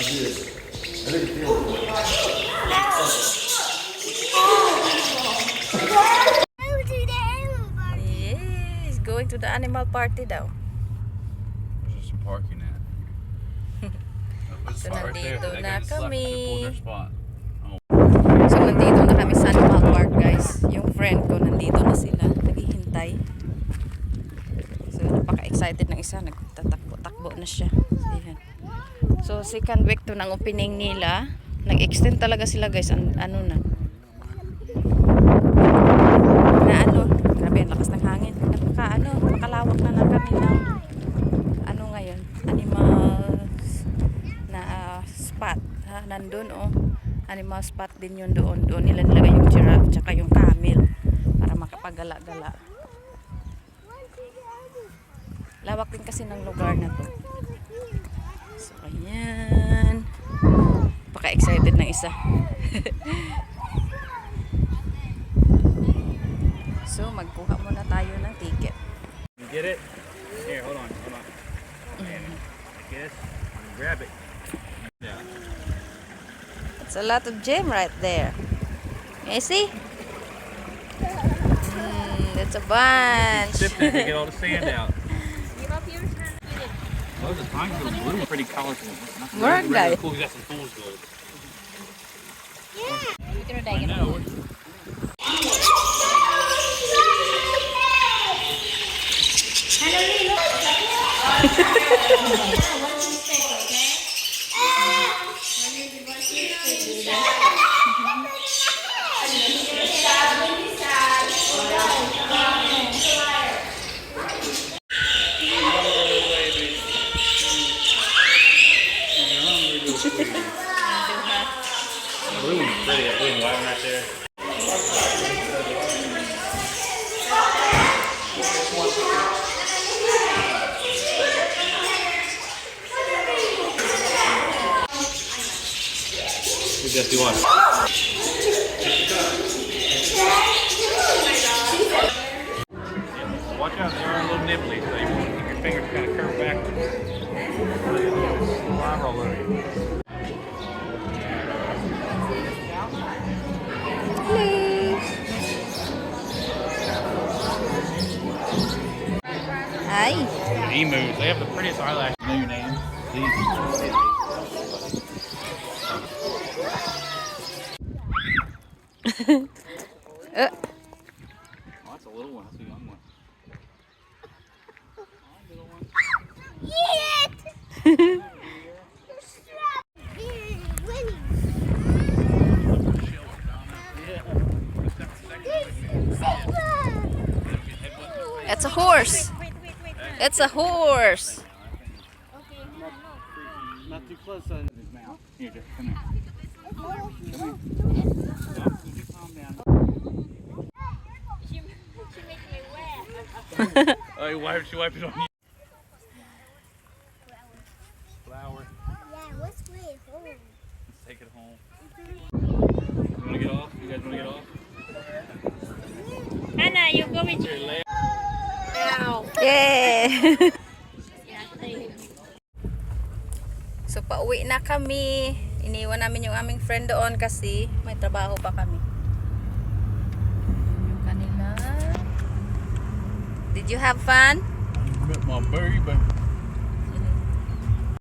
Yes, going to the animal party daw. There's some parking at. So nandito na kami. Spot. So nandito na kami sa animal park, guys. Yung friend ko nandito na sila, naghihintay. So napaka-excited ng isa, nagtatakbo-takbo na siya. Ayan. So second week to ng opening nila. Nag-extend talaga sila, guys. Ano na. Grabe ang lakas ng hangin. Makalawak na kami ng ngayon, animal na spot. Nandun animal spot din yun doon. Doon nila nilagay yung giraffe tsaka yung camel para makapagala-gala. Lawak din kasi ng lugar na to. So ayan. Paka-excited ng isa. So magkuha muna tayo ng ticket. You get it? Here, hold on. Like this. Grab it. Yeah. It's a lot of gem right there. You see? It's a bunch. Sip it to get all the sand out. Oh, the pine's a little blue. Pretty colorful. More guy. Cool. You got some fool's gold. Yeah. I know. Blue, pretty. That blue line right there. We just do one. Watch out, they are a little nibbly, so you want to keep your fingers kind of curved backwards. Eye roll over you. Hi. Emus, they have the prettiest eyelashes. You know your name? Please. Oh, that's a little one. That's a young one. It's a horse. It's a horse. Not too close on his mouth. Here, just come here. Calm down. She makes me wet. Oh, she wiped it on you. Flower. Yeah, what's way home? Let's take it home. You want to get off? You guys want to get off? Anna, you go with Here, lay. Yeah. So pauwi na kami. Iniwan namin yung aming friend doon kasi may trabaho pa kami. Yung kanila. Did you have fun? My baby.